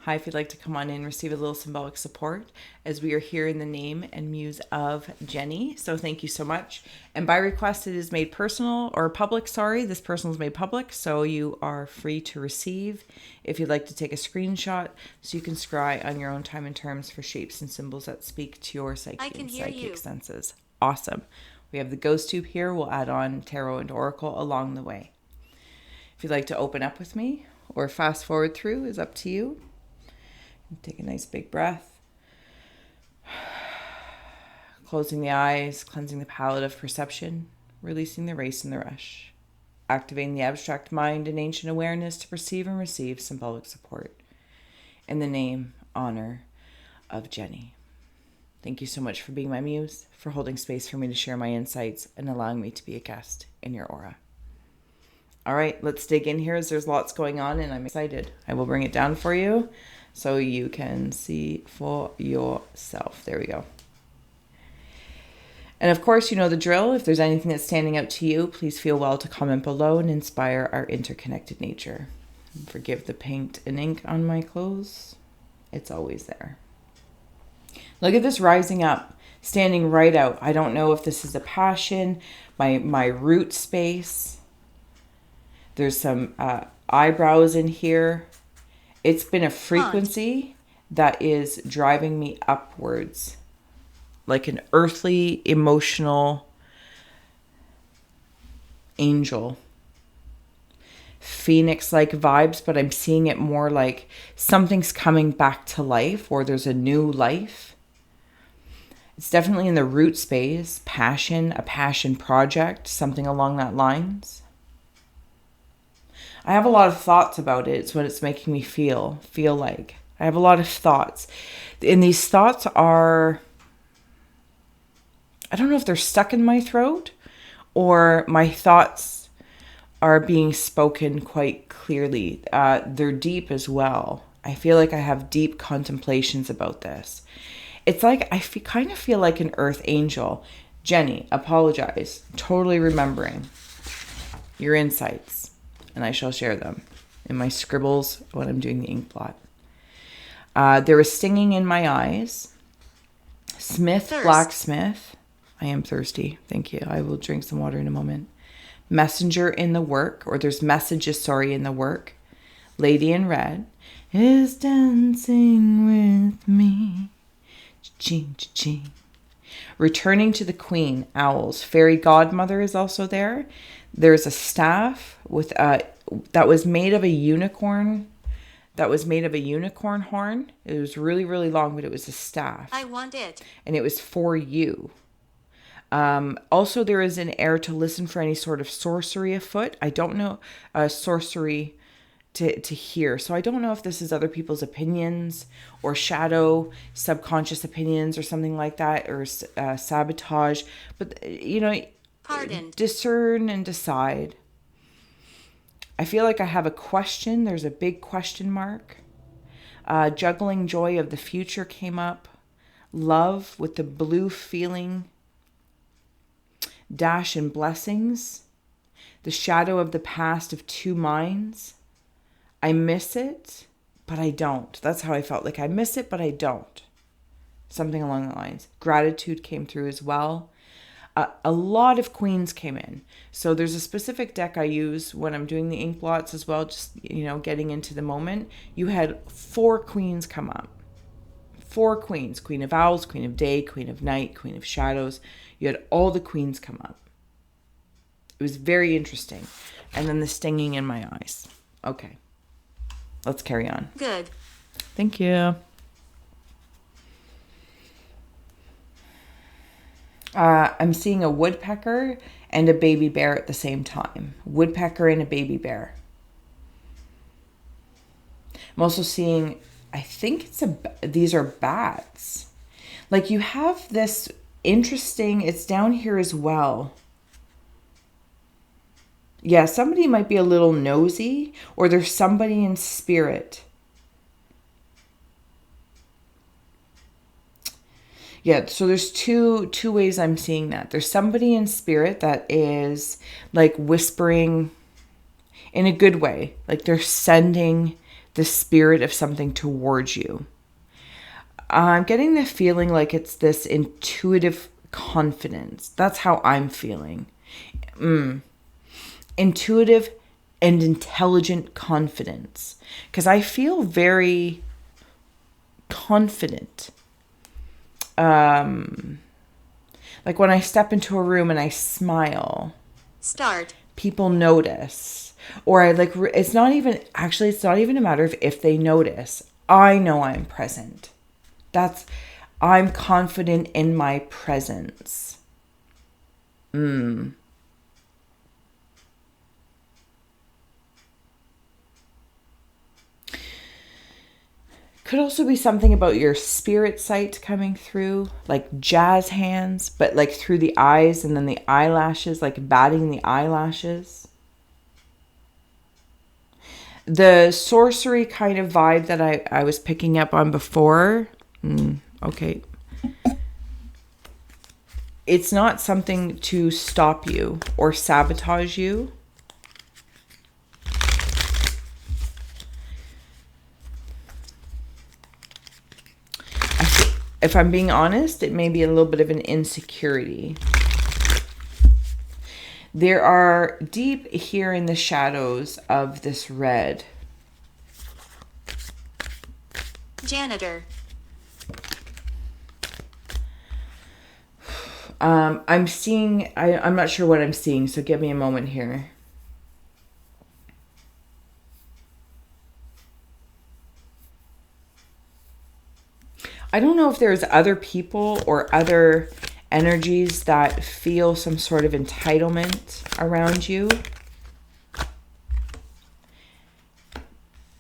Hi, if you'd like to come on in, receive a little symbolic support as we are here in the name and muse of Jenny. So thank you so much. And by request, it is made personal or public. Sorry, this personal is made public. So you are free to receive if you'd like to take a screenshot so you can scry on your own time and terms for shapes and symbols that speak to your psyche and psychic senses. Awesome. We have the ghost tube here. We'll add on tarot and oracle along the way. If you'd like to open up with me or fast forward through is up to you. Take a nice big breath. Closing the eyes, cleansing the palette of perception, releasing the race and the rush. Activating the abstract mind and ancient awareness to perceive and receive symbolic support. In the name, honor of Jenny. Thank you so much for being my muse, for holding space for me to share my insights and allowing me to be a guest in your aura. All right, let's dig in here as there's lots going on and I'm excited. I will bring it down for you so you can see for yourself. There we go. And of course, you know the drill. If there's anything that's standing out to you, please feel well to comment below and inspire our interconnected nature. Forgive the paint and ink on my clothes. It's always there. Look at this rising up, standing right out. I don't know if this is a passion, my root space. There's some eyebrows in here. It's been a frequency that is driving me upwards, like an earthly, emotional angel. Phoenix-like vibes, but I'm seeing it more like something's coming back to life or there's a new life. It's definitely in the root space, passion, a passion project, something along that lines. I have a lot of thoughts about it. It's what it's making me feel like. I have a lot of thoughts. And these thoughts are, I don't know if they're stuck in my throat or my thoughts are being spoken quite clearly. They're deep as well. I feel like I have deep contemplations about this. It's like I kind of feel like an earth angel. Jenny, apologize. Totally remembering your insights. And I shall share them in my scribbles when I'm doing the Inkblot. There was stinging in my eyes. Blacksmith. I am thirsty. Thank you. I will drink some water in a moment. Messenger in the work, or there's messages, in the work. Lady in red is dancing with me. Cha-ching, cha-ching. Returning to the queen, owls. Fairy godmother is also there. There's a staff with that was made of a unicorn. That was made of a unicorn horn. It was really, really long, but it was a staff. I want it. And it was for you. Also, there is an air to listen for any sort of sorcery afoot. I don't know sorcery to hear. So I don't know if this is other people's opinions or shadow subconscious opinions or something like that, or sabotage. But, Pardon. Discern and decide. I feel like I have a question. There's a big question mark. Juggling joy of the future came up. Love with the blue feeling. Dash and blessings. The shadow of the past of two minds. I miss it, but I don't. That's how I felt. Like I miss it, but I don't. Something along the lines. Gratitude came through as well. A lot of queens came in. So there's a specific deck I use when I'm doing the ink blots as well, just, getting into the moment. You had 4 queens come up. 4 queens. Queen of owls, queen of day, queen of night, queen of shadows. You had all the queens come up. It was very interesting. And then the stinging in my eyes. Okay. Let's carry on. Good. Thank you. I'm seeing a woodpecker and a baby bear at the same time. Woodpecker and a baby bear. I'm also seeing, I think these are bats. Like you have this interesting, it's down here as well. Yeah, somebody might be a little nosy, or there's somebody in spirit. Yeah, so there's two ways I'm seeing that. There's somebody in spirit that is like whispering in a good way. Like they're sending the spirit of something towards you. I'm getting the feeling like it's this intuitive confidence. That's how I'm feeling. Intuitive and intelligent confidence. Because I feel very confident. Like when I step into a room and I smile. Start. People notice. Or I like, it's not even a matter of if they notice. I know I'm present. I'm confident in my presence. Could also be something about your spirit sight coming through, like jazz hands, but like through the eyes and then the eyelashes, like batting the eyelashes. The sorcery kind of vibe that I was picking up on before. Okay. It's not something to stop you or sabotage you. If I'm being honest, it may be a little bit of an insecurity. There are deep here in the shadows of this red. Janitor. I'm seeing, I'm not sure what I'm seeing, so give me a moment here. I don't know if there's other people or other energies that feel some sort of entitlement around you.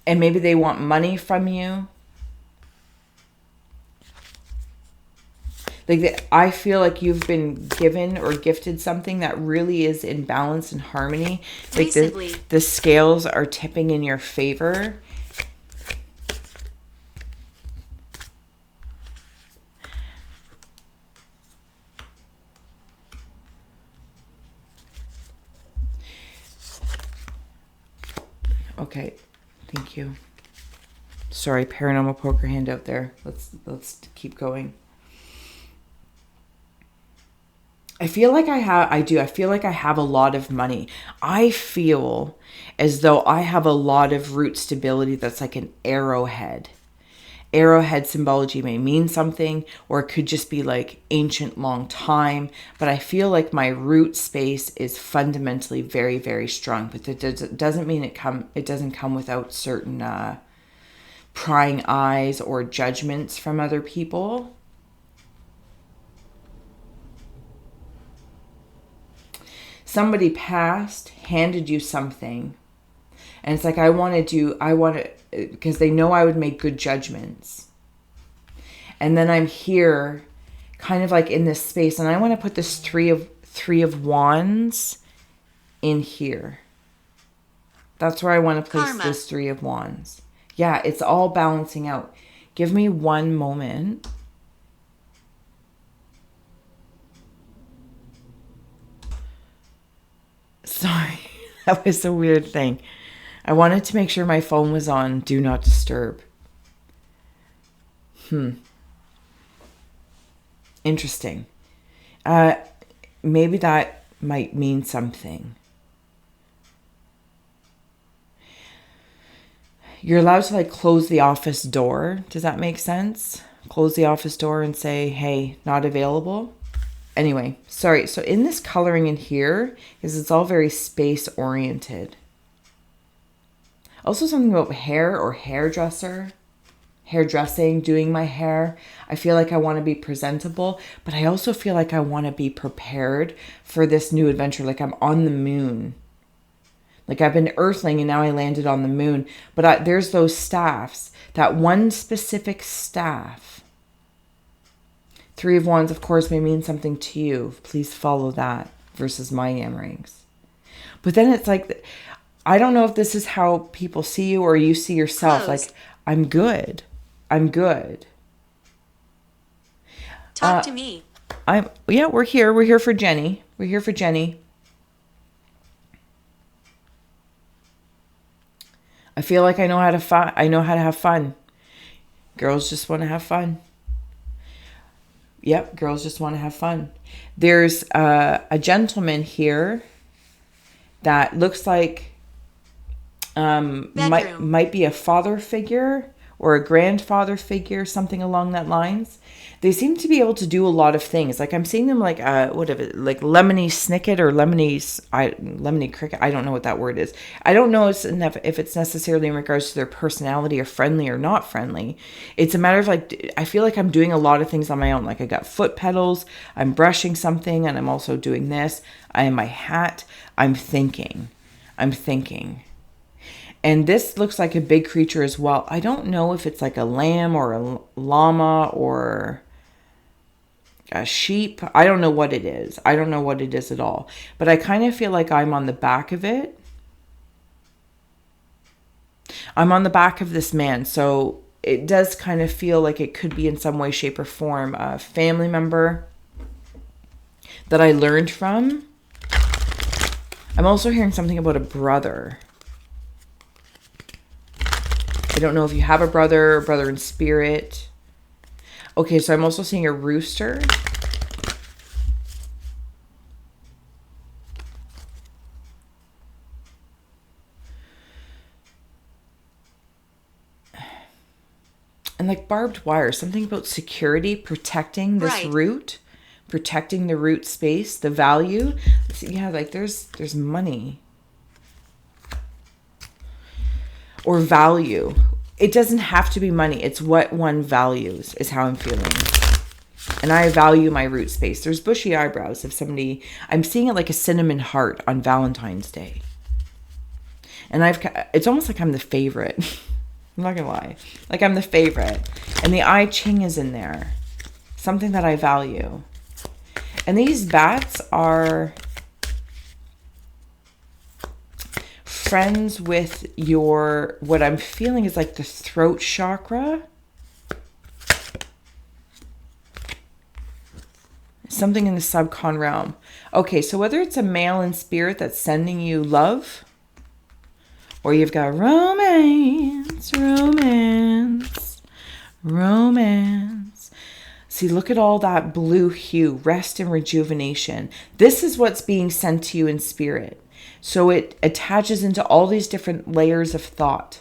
And maybe they want money from you. Like I feel like you've been given or gifted something that really is in balance and harmony. Like the scales are tipping in your favor. Okay, thank you. Sorry, paranormal poker hand out there. Let's keep going. I feel like I feel like I have a lot of money. I feel as though I have a lot of root stability that's like an arrowhead. Arrowhead symbology may mean something, or it could just be like ancient long time, but I feel like my root space is fundamentally very, very strong, but it doesn't mean it doesn't come without certain prying eyes or judgments from other people. Somebody passed, handed you something, and it's like, because they know I would make good judgments. And then I'm here, kind of like in this space, and I want to put this three of wands in here. That's where I want to place Karma. this 3 of wands. Yeah, it's all balancing out. Give me one moment. Sorry, that was a weird thing. I wanted to make sure my phone was on Do Not Disturb. Interesting. Maybe that might mean something. You're allowed to like close the office door. Does that make sense? Close the office door and say, hey, not available. Anyway, sorry. So in this coloring in here, because it's all very space oriented. Also something about hair or hairdresser. Hairdressing, doing my hair. I feel like I want to be presentable, but I also feel like I want to be prepared for this new adventure. Like I'm on the moon. Like I've been earthling and now I landed on the moon. But there's those staffs. That one specific staff. 3 of Wands, of course, may mean something to you. Please follow that versus my earrings. But then it's like, I don't know if this is how people see you or you see yourself. Closed. Like, I'm good. I'm good. Talk to me. Yeah, we're here. We're here for Jenny. We're here for Jenny. I feel like I know how to I know how to have fun. Girls just want to have fun. Yep, girls just want to have fun. There's a gentleman here that looks like might be a father figure or a grandfather figure, something along that lines. They seem to be able to do a lot of things. Like I'm seeing them like like lemony snicket or lemony cricket. I don't know what that word is. I don't know if it's necessarily in regards to their personality or friendly or not friendly. It's a matter of like, I feel like I'm doing a lot of things on my own. Like I got foot pedals, I'm brushing something, and I'm also doing this. I have my hat. I'm thinking. And this looks like a big creature as well. I don't know if it's like a lamb or a llama or a sheep. I don't know what it is. I don't know what it is at all. But I kind of feel like I'm on the back of it. I'm on the back of this man. So it does kind of feel like it could be in some way, shape, or form a family member that I learned from. I'm also hearing something about a brother. I don't know if you have a brother in spirit. Okay, so I'm also seeing a rooster. And like barbed wire, something about security, protecting this root, protecting the root space, the value. Yeah, like there's money. Or value. It doesn't have to be money. It's what one values is how I'm feeling. And I value my root space. There's bushy eyebrows of somebody. I'm seeing it like a cinnamon heart on Valentine's Day. And it's almost like I'm the favorite. I'm not going to lie. Like I'm the favorite. And the I Ching is in there. Something that I value. And these bats are friends with what I'm feeling is like the throat chakra. Something in the subcon realm. Okay, so whether it's a male in spirit that's sending you love, or you've got romance. See, look at all that blue hue, rest and rejuvenation. This is what's being sent to you in spirit. So it attaches into all these different layers of thought.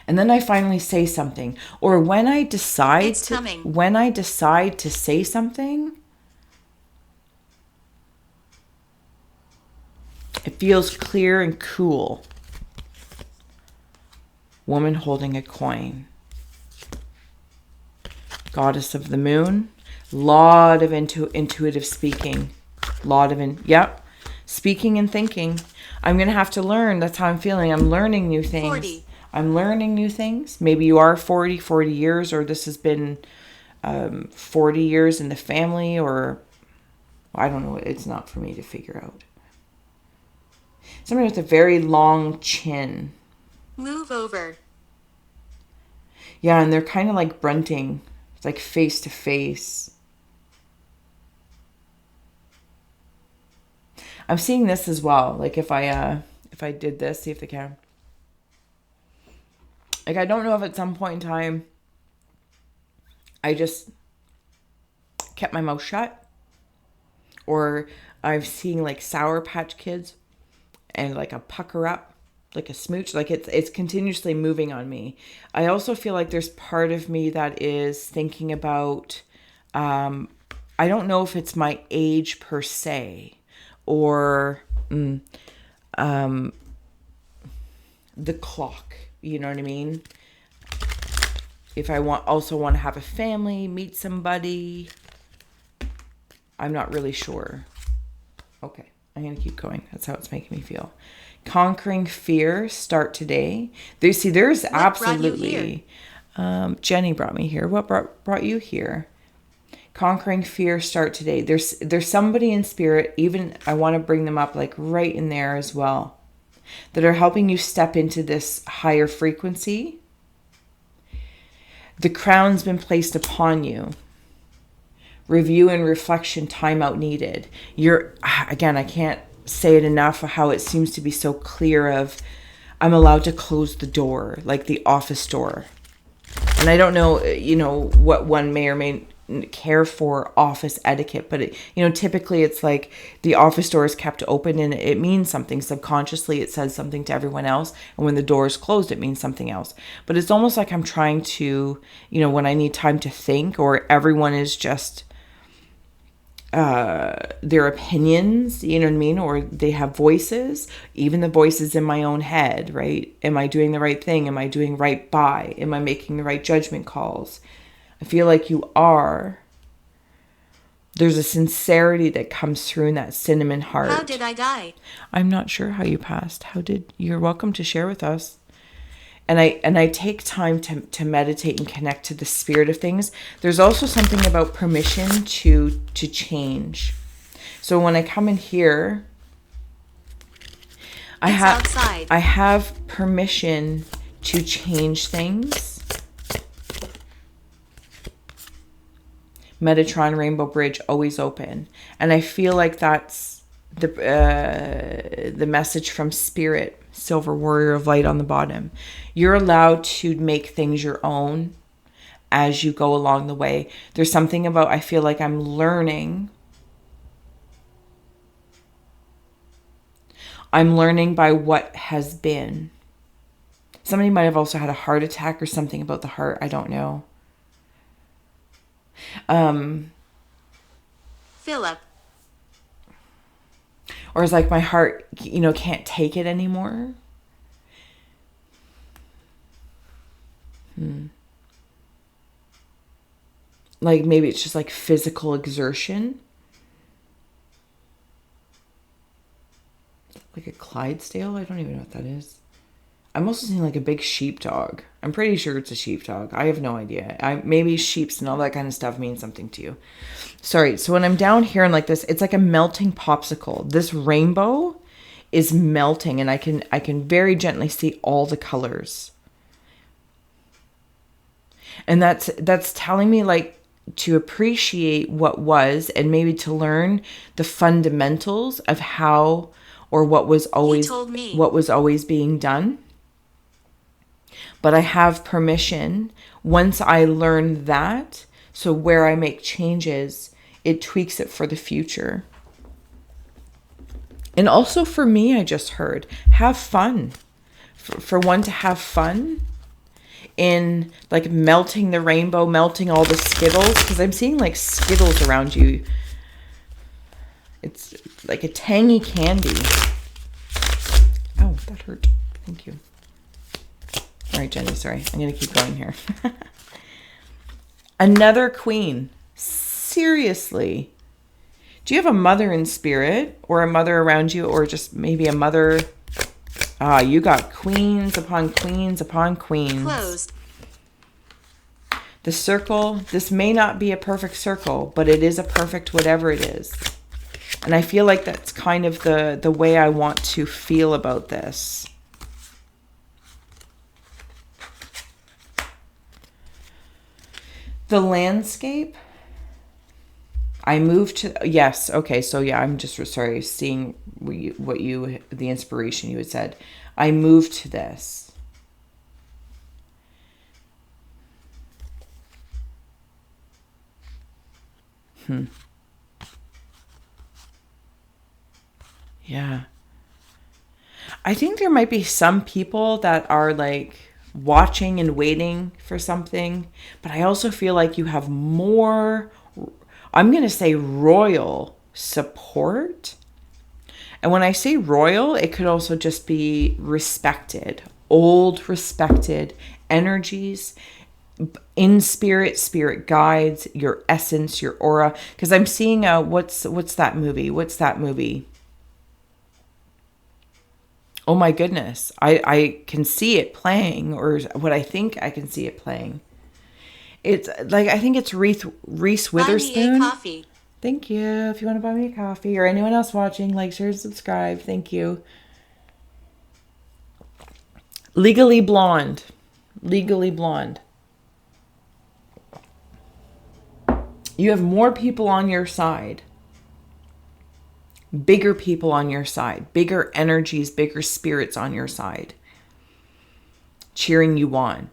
And then I finally say something. Or when I decide to say something, it feels clear and cool. Woman holding a coin. Goddess of the moon. Lot of intuitive speaking. Speaking and thinking. I'm going to have to learn. That's how I'm feeling. I'm learning new things. 40. I'm learning new things. Maybe you are 40 years, or this has been 40 years in the family, or I don't know. It's not for me to figure out. Somebody with a very long chin. Move over. Yeah, and they're kind of like grunting. It's like face to face. I'm seeing this as well. Like if I did this, see if they can. Like I don't know if at some point in time I just kept my mouth shut, or I'm seeing like Sour Patch Kids and like a pucker up, like a smooch, like it's continuously moving on me. I also feel like there's part of me that is thinking about I don't know if it's my age per se, or the clock, you know what I mean? If I also want to have a family, meet somebody, I'm not really sure. Okay, I'm going to keep going. That's how it's making me feel. Conquering fear, start today. There's absolutely... Jenny brought me here. What brought you here? Conquering fear, start today. There's somebody in spirit, even I want to bring them up like right in there as well, that are helping you step into this higher frequency. The crown's been placed upon you. Review and reflection, timeout needed. Again, I can't say it enough how it seems to be so clear of I'm allowed to close the door, like the office door. And I don't know, what one may or may care for office etiquette, but typically it's like the office door is kept open and it means something. Subconsciously, it says something to everyone else. And when the door is closed, it means something else. But it's almost like I'm trying to, when I need time to think, or everyone is just their opinions, you know what I mean? Or they have voices, even the voices in my own head, right? Am I doing the right thing? Am I doing right by? Am I making the right judgment calls? I feel like you are. There's a sincerity that comes through in that cinnamon heart. How did I die? I'm not sure how you passed. You're welcome to share with us. And I take time to meditate and connect to the spirit of things. There's also something about permission to change. So when I come in here, I have permission to change things. Metatron Rainbow Bridge always open. And I feel like that's the message from Spirit, Silver Warrior of Light on the bottom. You're allowed to make things your own as you go along the way. There's something about, I feel like I'm learning. I'm learning by what has been. Somebody might have also had a heart attack or something about the heart. I don't know. Philip. Or it's like my heart, can't take it anymore. Like maybe it's just like physical exertion. Like a Clydesdale? I don't even know what that is. I'm also seeing like a big sheepdog. I'm pretty sure it's a sheepdog. I have no idea. Maybe sheeps and all that kind of stuff means something to you. Sorry. So when I'm down here and like this, it's like a melting popsicle. This rainbow is melting, and I can very gently see all the colors. And that's telling me like to appreciate what was, and maybe to learn the fundamentals of how or what was always being done. But I have permission once I learn that. So where I make changes, it tweaks it for the future. And also for me, I just heard, have fun. For one to have fun in like melting the rainbow, melting all the Skittles. Because I'm seeing like Skittles around you. It's like a tangy candy. Oh, that hurt. Thank you. All right, Jenny, sorry. I'm going to keep going here. Another queen. Seriously. Do you have a mother in spirit, or a mother around you, or just maybe a mother? You got queens upon queens upon queens. Closed. The circle, this may not be a perfect circle, but it is a perfect whatever it is. And I feel like that's kind of the way I want to feel about this. The landscape, I moved to, yes, okay, so yeah, I'm just sorry, seeing the inspiration you had said. I moved to this. Yeah. I think there might be some people that are like watching and waiting for something, but I also feel like you have more, I'm going to say royal support. And when I say royal, it could also just be respected, old respected energies in spirit, spirit guides, your essence, your aura. Because I'm seeing what's that movie? What's that movie? Oh my goodness. I can see it playing, or what I think I can see it playing. It's like, I think it's Reese Witherspoon. Buy me a coffee. Thank you. If you want to buy me a coffee, or anyone else watching, like, share, subscribe. Thank you. Legally Blonde. Legally Blonde. You have more people on your side. Bigger people on your side, bigger energies, bigger spirits on your side. cheering you on.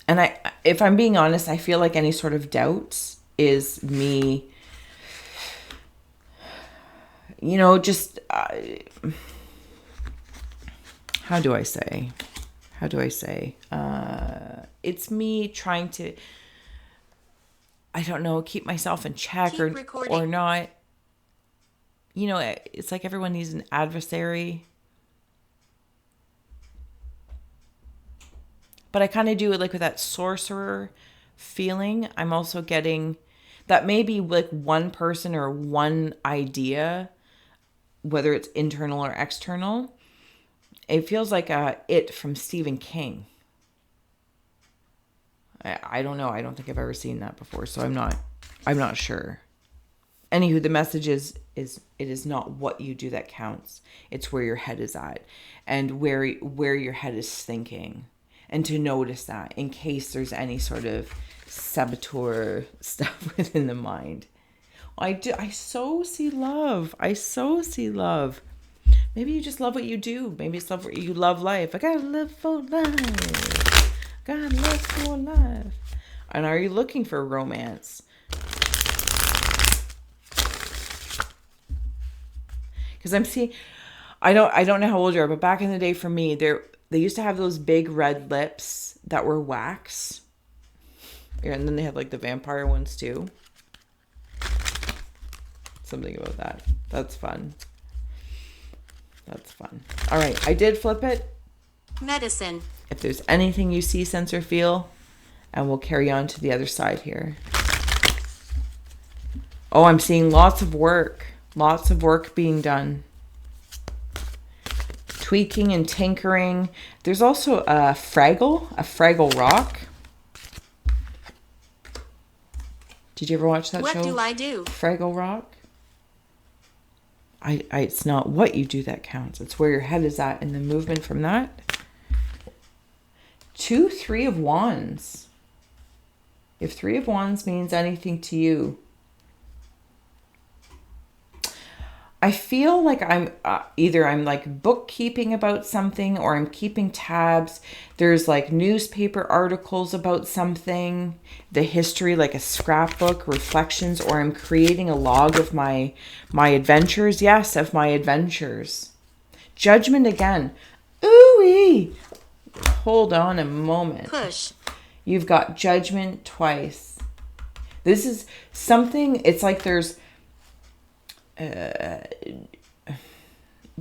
And if I'm being honest, I feel like any sort of doubt is me, just, how do I say? It's me trying to, I don't know, keep myself in check or not. It's like everyone needs an adversary. But I kind of do it like with that sorcerer feeling. I'm also getting that maybe like one person or one idea, whether it's internal or external. It feels like It from Stephen King. I don't know. I don't think I've ever seen that before, so I'm not sure. Anywho, the message is it is not what you do that counts. It's where your head is at and where your head is thinking. And to notice that in case there's any sort of saboteur stuff within the mind. I so see love. Maybe you just love what you do. Maybe it's love what you love life. I gotta live for life. And are you looking for romance? Because I'm seeing, I don't know how old you are, but back in the day for me, they used to have those big red lips that were wax. And then they had like the vampire ones too. Something about that. That's fun. All right, I did flip it. Medicine. If there's anything you see, sense, or feel, and we'll carry on to the other side here. Oh, I'm seeing lots of work being done. Tweaking and tinkering. There's also a Fraggle Rock. Did you ever watch that show? What do I do? Fraggle Rock. It's not what you do that counts. It's where your head is at and the movement from that. 2 3 of Wands. If 3 of Wands means anything to you, I feel like I'm either I'm like bookkeeping about something or I'm keeping tabs. There's like newspaper articles about something, the history, like a scrapbook, reflections, or I'm creating a log of my adventures. Yes, of my adventures. Judgment again. Ooh-wee. Hold on a moment. Push. You've got judgment twice. This is something, it's like there's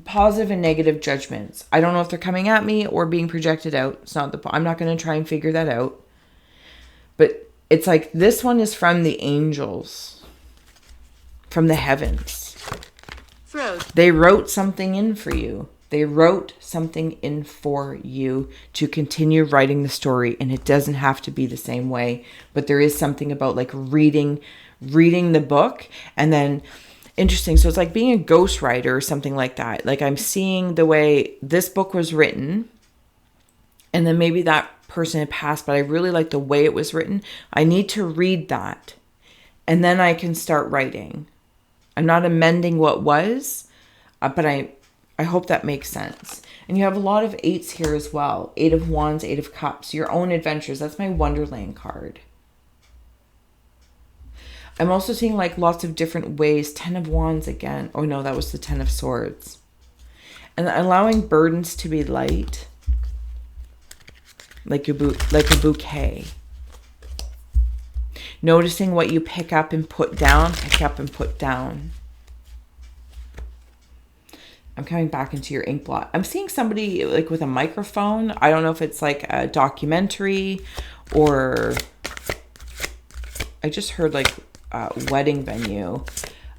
positive and negative judgments. I don't know if they're coming at me or being projected out. It's not I'm not going to try and figure that out. But it's like this one is from the angels, from the heavens. Throat. They wrote something in for you. To continue writing the story, and it doesn't have to be the same way, but there is something about like reading the book and then interesting. So it's like being a ghostwriter or something like that. Like I'm seeing the way this book was written, and then maybe that person had passed, but I really like the way it was written. I need to read that, and then I can start writing. I'm not amending what was, but I hope that makes sense. And you have a lot of 8s here as well. 8 of Wands, 8 of Cups. Your own adventures. That's my Wonderland card. I'm also seeing like lots of different ways. 10 of Wands again. Oh no, that was the 10 of Swords. And allowing burdens to be light. Like a bouquet. Noticing what you pick up and put down. I'm coming back into your Inkblot. I'm seeing somebody like with a microphone. I don't know if it's like a documentary or I just heard like a wedding venue.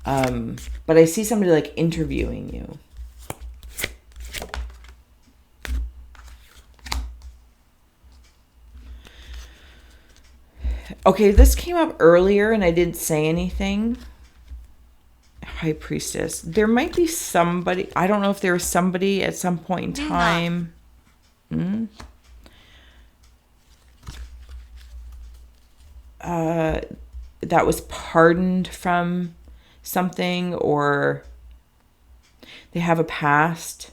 But I see somebody like interviewing you. Okay, this came up earlier and I didn't say anything. High Priestess. There might be somebody. I don't know if there was somebody at some point in time. That was pardoned from something, or they have a past.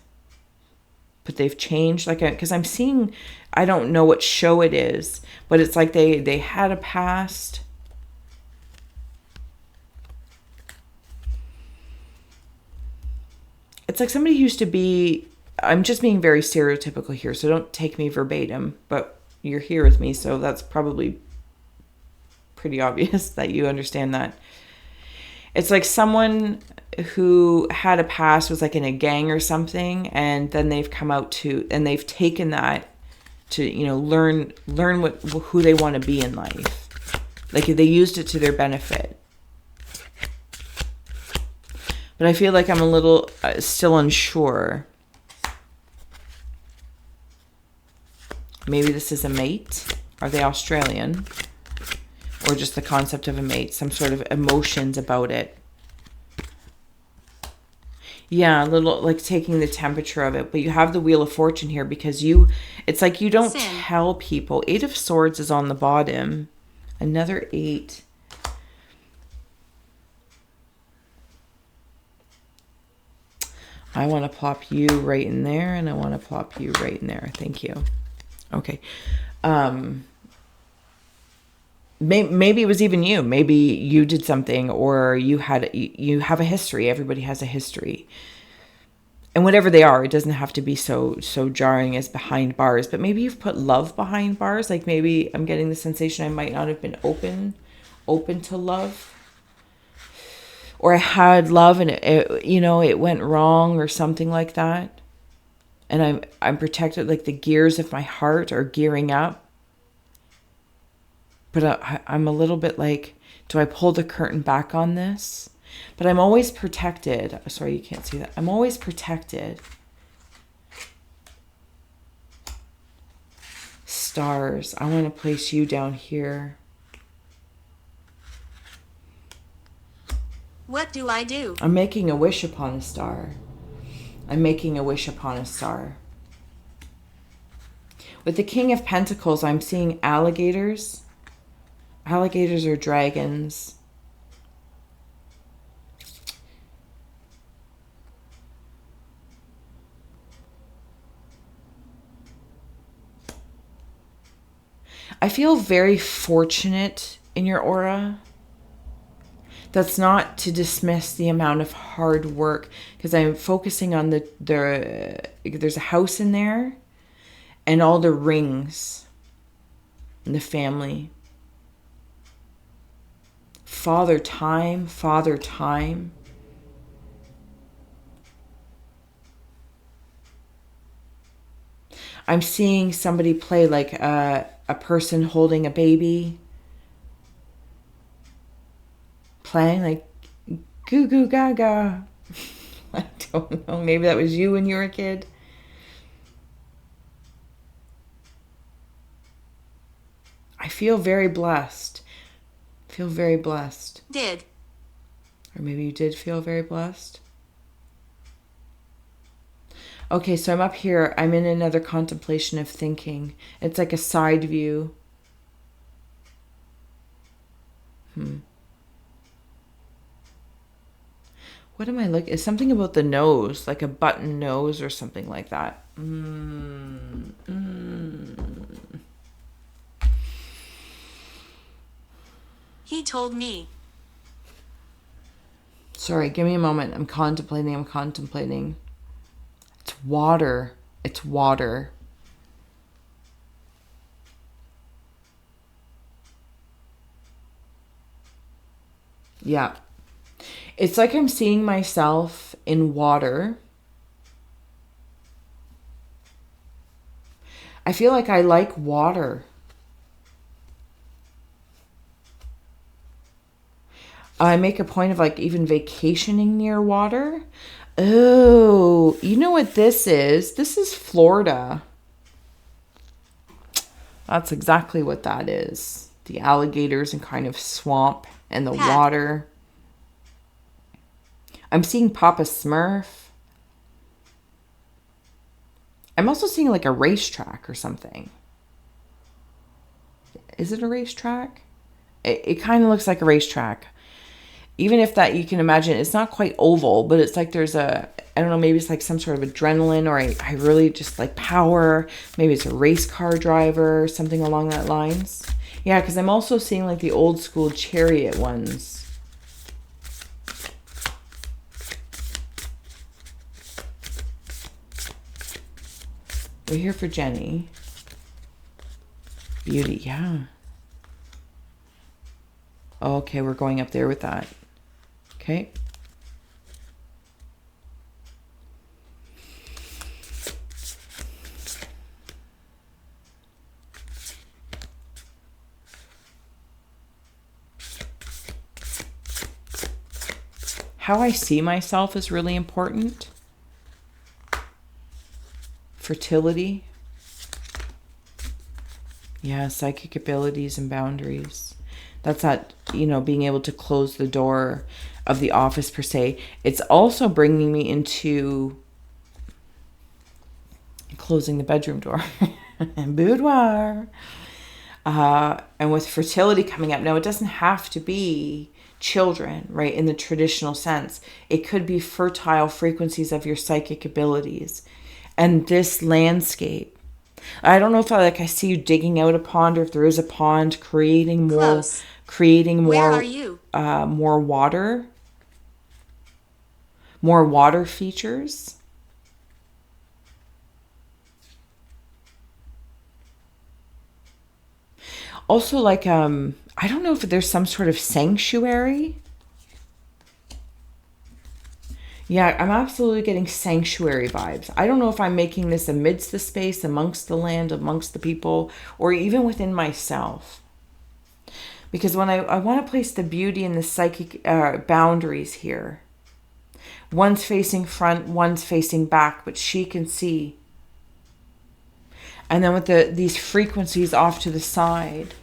but they've changed. Like, because I'm seeing, I don't know what show it is, but it's like they had a past. It's like somebody who used to be, I'm just being very stereotypical here, so don't take me verbatim, but you're here with me, so that's probably pretty obvious that you understand that. It's like someone who had a past, was like in a gang or something, and then they've come out to, and they've taken that to, you know, learn who they want to be in life. Like they used it to their benefit. But I feel like I'm a little still unsure. Maybe this is a mate. Are they Australian? Or just the concept of a mate, some sort of emotions about it. Yeah, a little like taking the temperature of it. But you have the Wheel of Fortune here because it's like you don't tell people. 8 of Swords is on the bottom. Another 8. I want to plop you right in there, and I want to plop you right in there. Thank you. Okay. Maybe it was even you. Maybe you did something, or you have a history. Everybody has a history. And whatever they are, it doesn't have to be so jarring as behind bars. But maybe you've put love behind bars. Like maybe I'm getting the sensation I might not have been open to love. Or I had love and it went wrong or something like that. And I'm protected, like the gears of my heart are gearing up. But I'm a little bit like, do I pull the curtain back on this? But I'm always protected. Sorry, you can't see that. I'm always protected. Stars. I want to place you down here. What do I do? I'm making a wish upon a star. I'm making a wish upon a star. With the King of Pentacles, I'm seeing alligators. Alligators or dragons. I feel very fortunate in your aura. That's not to dismiss the amount of hard work, because I'm focusing on there's a house in there and all the rings and the family. Father time. I'm seeing somebody play like a person holding a baby. Playing like goo goo gaga. I don't know. Maybe that was you when you were a kid. I feel very blessed. Did. Or maybe you did feel very blessed. Okay, so I'm up here. I'm in another contemplation of thinking. It's like a side view. What am I looking? Is something about the nose, like a button nose or something like that. He told me. Sorry, give me a moment. I'm contemplating. It's water. Yeah. It's like I'm seeing myself in water. I feel like I like water. I make a point of like even vacationing near water. Oh, you know what this is? This is Florida. That's exactly what that is. The alligators and kind of swamp and the water. I'm seeing Papa Smurf. I'm also seeing like a racetrack or something. Is it a racetrack? It kind of looks like a racetrack. Even if that, you can imagine, it's not quite oval, but it's like there's a I don't know, maybe it's like some sort of adrenaline, or I really just like power. Maybe it's a race car driver, something along that lines. Yeah, because I'm also seeing like the old school chariot ones. We're here for Jenny. Beauty, yeah. Okay, we're going up there with that. Okay. How I see myself is really important. Fertility. Yeah, psychic abilities and boundaries. That's not, being able to close the door of the office per se. It's also bringing me into closing the bedroom door and boudoir. And with fertility coming up. Now, it doesn't have to be children, right, in the traditional sense. It could be fertile frequencies of your psychic abilities. And this landscape, I don't know if I see you digging out a pond, or if there is a pond, creating more. Close. Where are you? More water features. Also, like, I don't know if there's some sort of sanctuary. Yeah, I'm absolutely getting sanctuary vibes. I don't know if I'm making this amidst the space, amongst the land, amongst the people, or even within myself. Because when I want to place the beauty and the psychic boundaries here. One's facing front, one's facing back, but she can see. And then with these frequencies off to the side.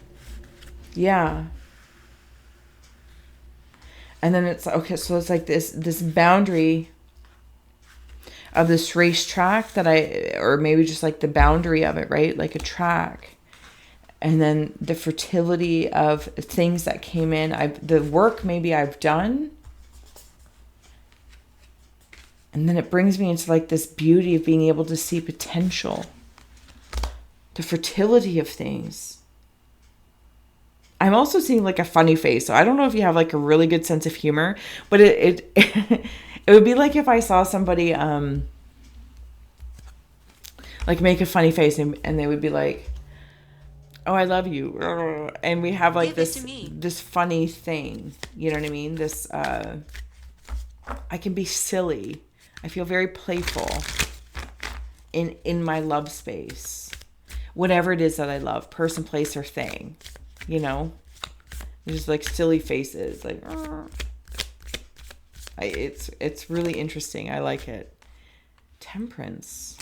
Yeah. And then it's, okay, so it's like this boundary of this racetrack or maybe just like the boundary of it, right? Like a track. And then the fertility of things that came in. The work maybe I've done. And then it brings me into like this beauty of being able to see potential. The fertility of things. I'm also seeing like a funny face. So I don't know if you have like a really good sense of humor, but it would be like if I saw somebody like make a funny face and they would be like, "Oh, I love you." And we have like this funny thing. You know what I mean? This I can be silly. I feel very playful in my love space. Whatever it is that I love, person, place, or thing. Just like silly faces, like it's really interesting. I like it. Temperance.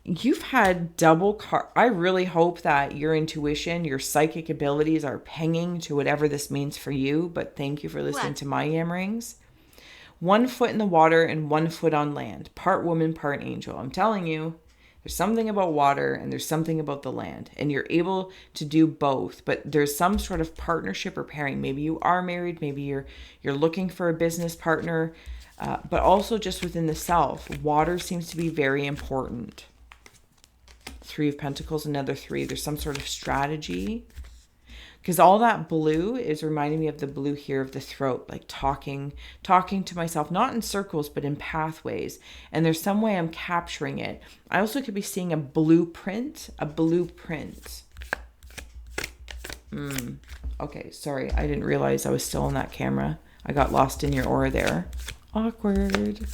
You've had double I really hope that your intuition, your psychic abilities are pinging to whatever this means for you. But thank you for listening to my yammerings. 1 foot in the water and 1 foot on land. Part woman, part angel. I'm telling you. There's something about water and there's something about the land, and you're able to do both, but there's some sort of partnership or pairing. Maybe you are married, maybe you're looking for a business partner, but also just within the self, water seems to be very important. 3 of Pentacles, another 3. There's some sort of strategy. Because all that blue is reminding me of the blue here of the throat, like talking to myself, not in circles, but in pathways. And there's some way I'm capturing it. I also could be seeing a blueprint. Okay, sorry. I didn't realize I was still on that camera. I got lost in your aura there. Awkward.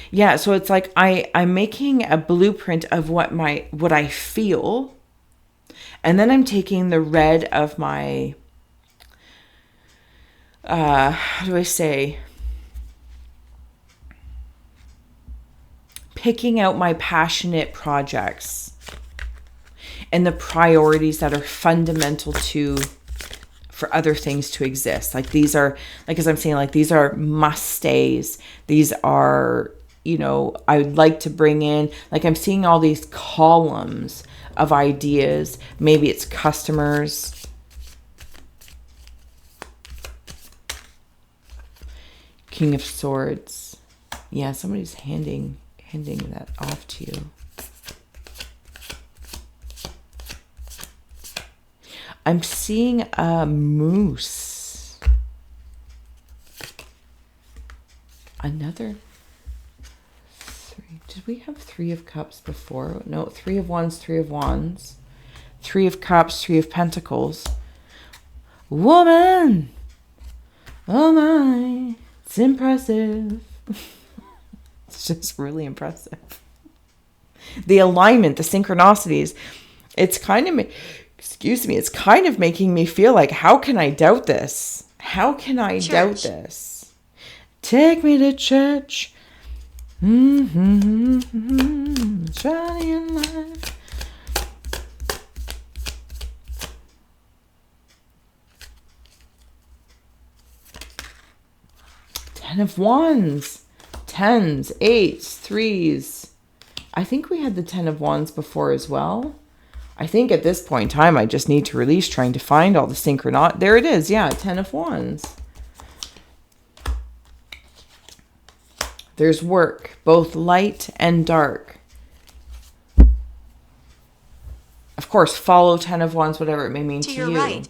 Yeah, so it's like I'm making a blueprint of what I feel. And then I'm taking the red of my, how do I say? Picking out my passionate projects and the priorities that are fundamental for other things to exist. Like these are, like as I'm saying, like these are must-stays. These are, I would like to bring in, like I'm seeing all these columns of ideas. Maybe it's customers. King of Swords. Yeah, somebody's handing that off to you. I'm seeing a moose. Another 3. Did we have 3 of Cups before? No, 3 of Wands, 3 of Wands. 3 of Cups, 3 of Pentacles. Woman! Oh my, it's impressive. It's just really impressive. The alignment, the synchronicities, it's kind of, it's kind of making me feel like, how can I doubt this? How can I doubt this? Take me to church. Shining light. Ten of Wands. 10s, 8s, 3s. I think we had the 10 of Wands before as well. I think at this point in time, I just need to release trying to find all the synchronot. There it is. Yeah, 10 of Wands. There's work, both light and dark. Of course, follow 10 of Wands, whatever it may mean to you. Right.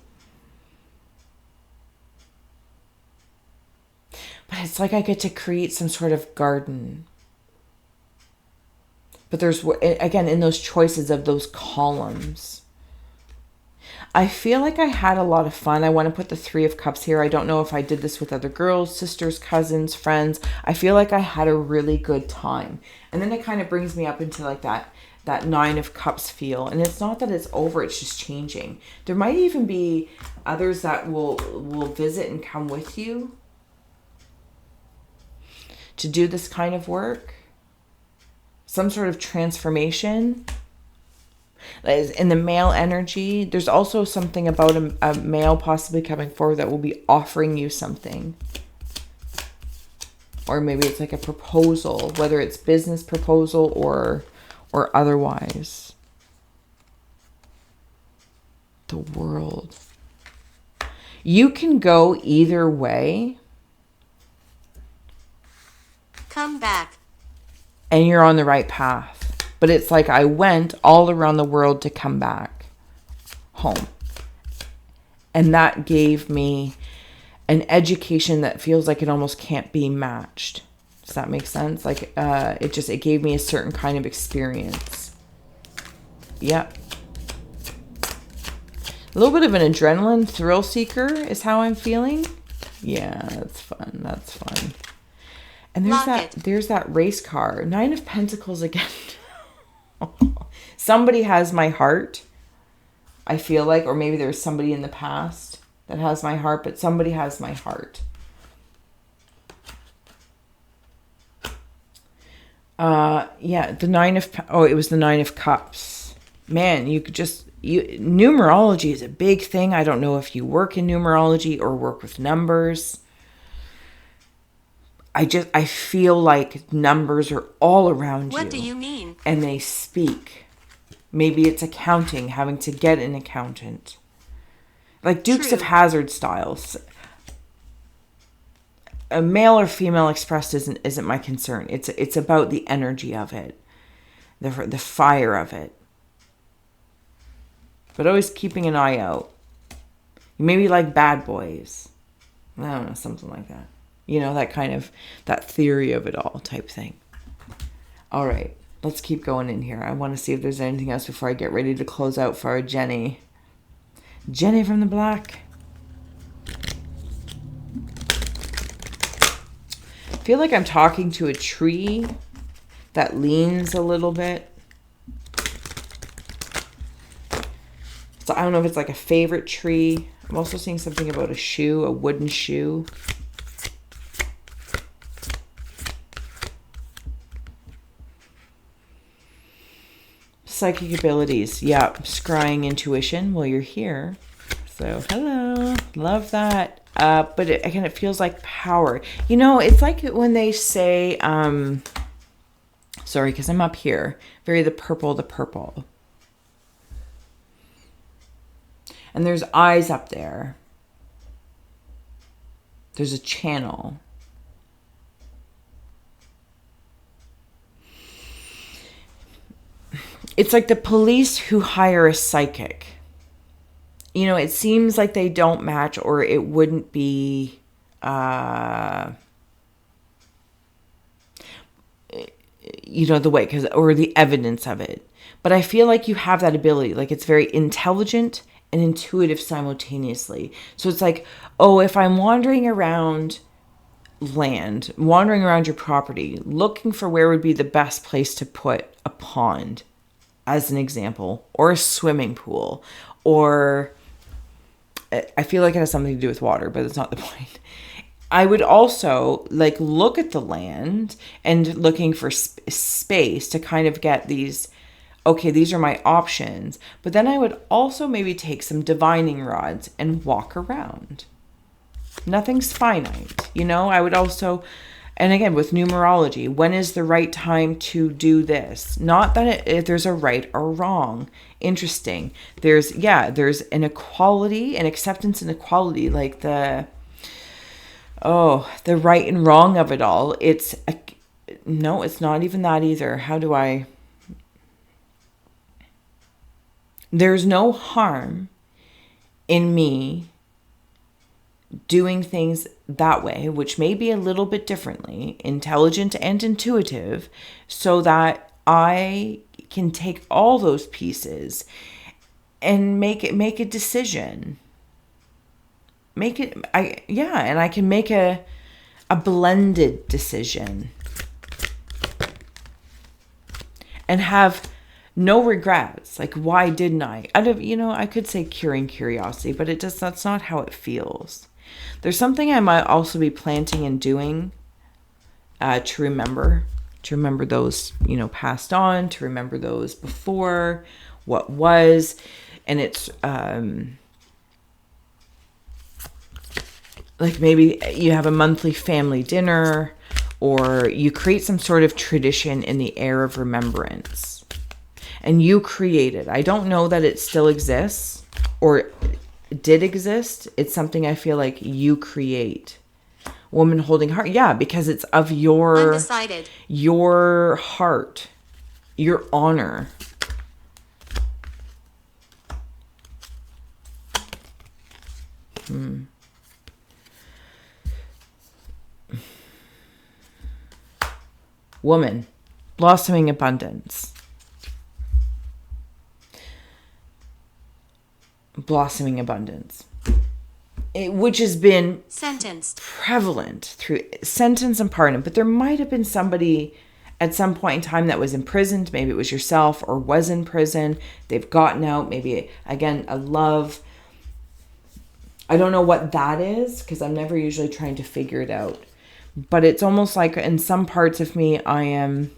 But it's like I get to create some sort of garden. But there's, again, in those choices of those columns. I feel like I had a lot of fun. I want to put the 3 of Cups here. I don't know if I did this with other girls, sisters, cousins, friends. I feel like I had a really good time. And then it kind of brings me up into like that 9 of Cups feel. And it's not that it's over, it's just changing. There might even be others that will visit and come with you to do this kind of work. Some sort of transformation. In the male energy, there's also something about a male possibly coming forward that will be offering you something. Or maybe it's like a proposal, whether it's business proposal or otherwise. The World. You can go either way. Come back. And you're on the right path. But it's like I went all around the world to come back home. And that gave me an education that feels like it almost can't be matched. Does that make sense? Like it gave me a certain kind of experience. Yep. A little bit of an adrenaline thrill seeker is how I'm feeling. Yeah, that's fun. That's fun. And there's that race car. 9 of Pentacles again. Somebody has my heart, I feel like, or maybe there's somebody in the past that has my heart, but somebody has my heart. Yeah, it was the 9 of Cups. Man, numerology is a big thing. I don't know if you work in numerology or work with numbers. I feel like numbers are all around you. What do you mean? And they speak. Maybe it's accounting, having to get an accountant. Like Dukes of Hazzard styles. A male or female expressed isn't my concern. It's about the energy of it. The fire of it. But always keeping an eye out. Maybe like Bad Boys. I don't know, something like that. You know, that theory of it all type thing. All right, let's keep going in here. I want to see if there's anything else before I get ready to close out for our Jenny. Jenny from the Black. I feel like I'm talking to a tree that leans a little bit. So I don't know if it's like a favorite tree. I'm also seeing something about a shoe, a wooden shoe. Psychic abilities. Yeah, scrying intuition. Well, you're here. So, hello. Love that. But it feels like power. You know, it's like when they say, sorry, because I'm up here. The purple. And there's eyes up there. There's a channel. it's like the police who hire a psychic. You know, it seems like they don't match, or it wouldn't be the way, or the evidence of it. But I feel like you have that ability. Like, it's very intelligent and intuitive simultaneously. So it's like, oh, if I'm wandering around your property, looking for where would be the best place to put a pond, as an example, or a swimming pool, or I feel like it has something to do with water, but that's not the point. I would also look at the land and looking for space to kind of get these, okay, these are my options. But then I would also maybe take some divining rods and walk around. Nothing's finite, I would also, and again, with numerology, when is the right time to do this? Not that if there's a right or wrong. Interesting. There's an equality, an acceptance and equality, like the right and wrong of it all. No, it's not even that either. There's no harm in me doing things that way, which may be a little bit differently, intelligent and intuitive, so that I can take all those pieces and make a decision. And I can make a blended decision and have no regrets. Like, why didn't I? I could say curing curiosity, but that's not how it feels. There's something I might also be planting and doing to remember those, passed on, to remember those before, what was. And it's like maybe you have a monthly family dinner, or you create some sort of tradition in the air of remembrance. And you create it. I don't know that it still exists or did exist. It's something I feel like you create. Woman holding heart. Yeah, because it's of your Undecided. Your heart, your honor. Woman, blossoming abundance. Blossoming abundance, which has been sentenced, prevalent through sentence and pardon. But there might have been somebody at some point in time that was imprisoned. Maybe it was yourself, or was in prison. They've gotten out. Maybe, again, a love. I don't know what that is, because I'm never usually trying to figure it out. But it's almost like in some parts of me, I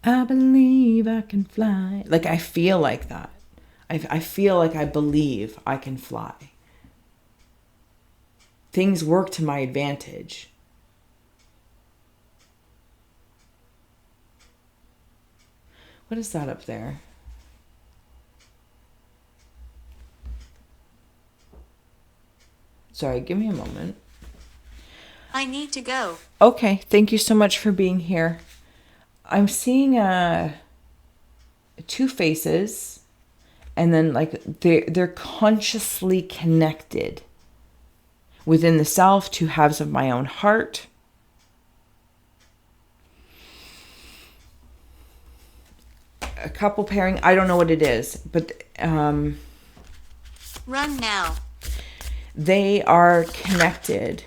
believe I can fly. Like, I feel like that. I feel like I believe I can fly. Things work to my advantage. What is that up there? Sorry, give me a moment. I need to go. Okay, thank you so much for being here. I'm seeing two faces. And then they're consciously connected within the self, two halves of my own heart. A couple pairing, I don't know what it is, but run now. They are connected.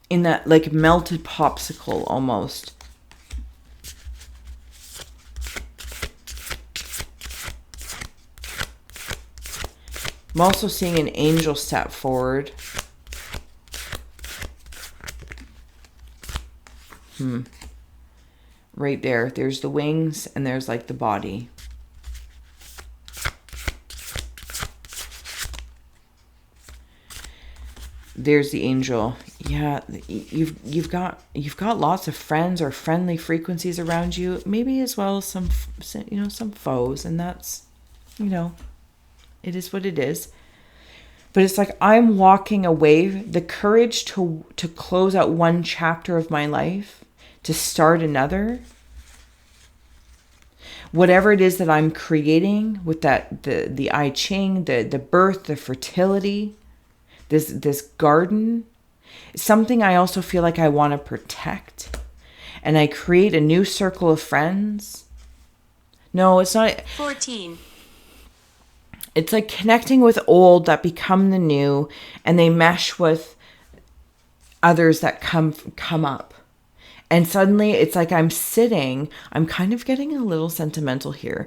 In that melted popsicle almost. I'm also seeing an angel step forward. Right there. There's the wings and there's the body. There's the angel. Yeah, you've got lots of friends or friendly frequencies around you, maybe as well as some foes, and that's, it is what it is. But it's like I'm walking away, the courage to close out one chapter of my life, to start another. Whatever it is that I'm creating with that, the I Ching, the birth, the fertility, this garden, something I also feel like I want to protect. And I create a new circle of friends. No, it's not. 14. It's like connecting with old that become the new, and they mesh with others that come up. And suddenly it's like I'm kind of getting a little sentimental here.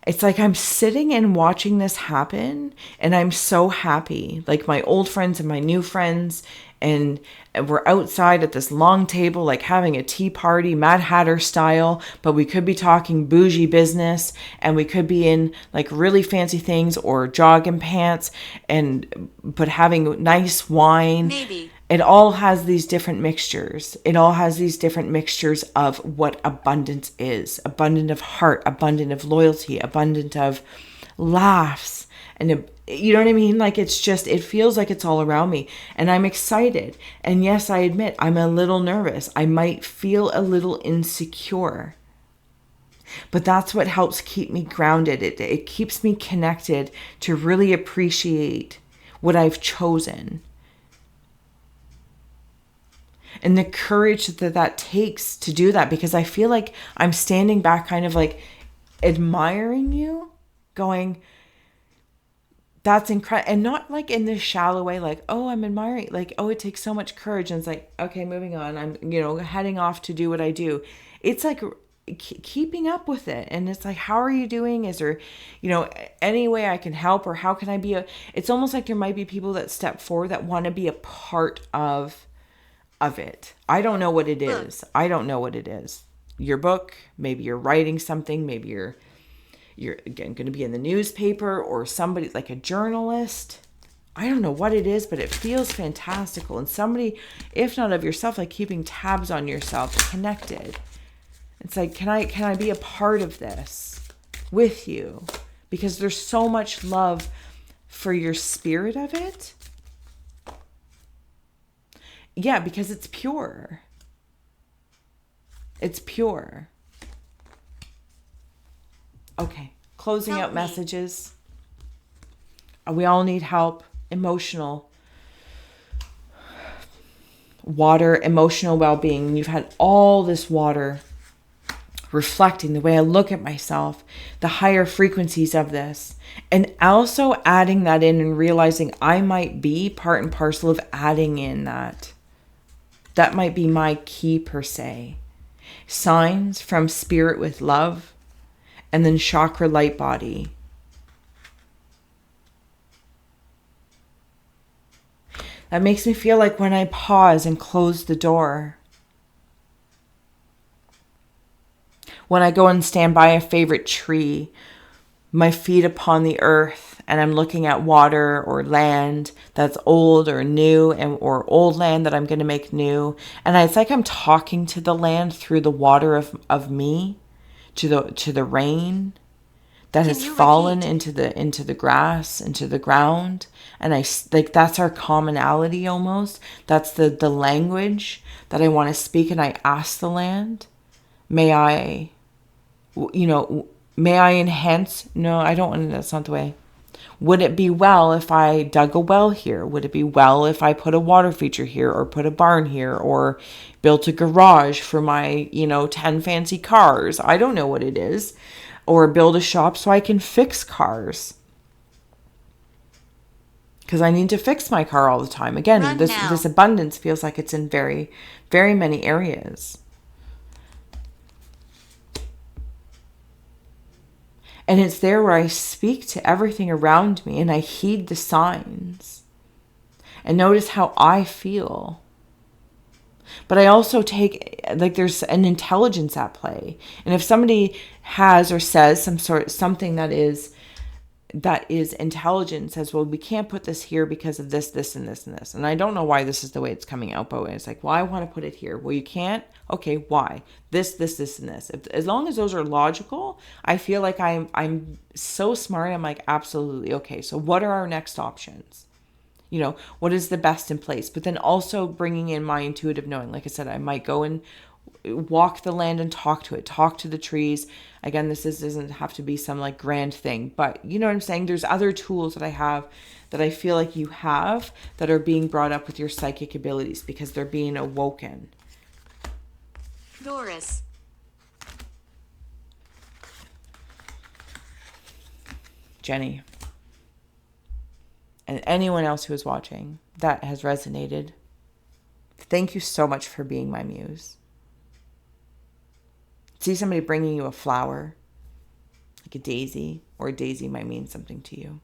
It's like I'm sitting and watching this happen, and I'm so happy. Like my old friends and my new friends, and we're outside at this long table, like having a tea party, Mad Hatter style, but we could be talking bougie business, and we could be in like really fancy things or jogging pants, but having nice wine. Maybe. It all has these different mixtures. It all has these different mixtures of what abundance is. Abundant of heart, abundant of loyalty, abundant of laughs. And you know what I mean? Like it's just, it feels like it's all around me. And I'm excited. And yes, I admit I'm a little nervous. I might feel a little insecure. But that's what helps keep me grounded. It keeps me connected to really appreciate what I've chosen. And the courage that takes to do that, because I feel like I'm standing back kind of like admiring you, going, that's incredible. And not like in this shallow way, like, oh, I'm admiring, like, oh, it takes so much courage. And it's like, okay, moving on. I'm, heading off to do what I do. It's like keeping up with it. And it's like, how are you doing? Is there, any way I can help, or how can I be it's almost like there might be people that step forward that want to be a part of it. I don't know what it is. Your book, maybe you're writing something, maybe you're again going to be in the newspaper, or somebody like a journalist. I don't know what it is, but it feels fantastical. And somebody, if not of yourself, like keeping tabs on yourself, connected. It's like, can I be a part of this with you? Because there's so much love for your spirit of it. Yeah, because it's pure. It's pure. Okay, closing out messages. We all need help. Emotional. Water, emotional well-being. You've had all this water reflecting the way I look at myself, the higher frequencies of this, and also adding that in and realizing I might be part and parcel of adding in that. That might be my key per se. Signs from spirit with love, and then chakra light body. That makes me feel like when I pause and close the door. When I go and stand by a favorite tree, my feet upon the earth, and I'm looking at water or land that's old or new, or old land that I'm going to make new. And it's like I'm talking to the land through the water of me, to the rain that has fallen into the grass, into the ground. And that's our commonality almost. That's the language that I want to speak. And I ask the land, may I enhance? No, I don't want to. That's not the way. Would it be well if I dug a well here? Would it be well if I put a water feature here, or put a barn here, or built a garage for my, 10 fancy cars? I don't know what it is. Or build a shop so I can fix cars. Because I need to fix my car all the time. Again, this abundance feels like it's in very, very many areas. And it's there where I speak to everything around me, and I heed the signs and notice how I feel. But I also there's an intelligence at play. And if somebody has or says something that is intelligent, says, well, we can't put this here because of this, this, and this, and this. And I don't know why this is the way it's coming out, but it's like, well, I want to put it here. Well, you can't? Okay, why? This, and this. As long as those are logical, I feel like I'm so smart. I'm like, absolutely. Okay, so what are our next options? what is the best in place? But then also bringing in my intuitive knowing. Like I said, I might go and walk the land and talk to it, talk to the trees. Again, doesn't have to be some like grand thing, but you know what I'm saying? There's other tools that I have that I feel like you have that are being brought up with your psychic abilities because they're being awoken. Doris. Jenny. And anyone else who is watching that has resonated, thank you so much for being my muse. See somebody bringing you a flower, like a daisy, or a daisy might mean something to you.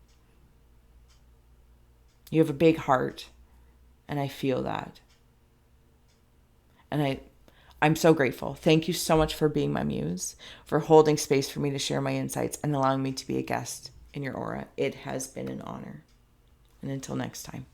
You have a big heart, and I feel that. And I'm so grateful. Thank you so much for being my muse, for holding space for me to share my insights and allowing me to be a guest in your aura. It has been an honor. And until next time.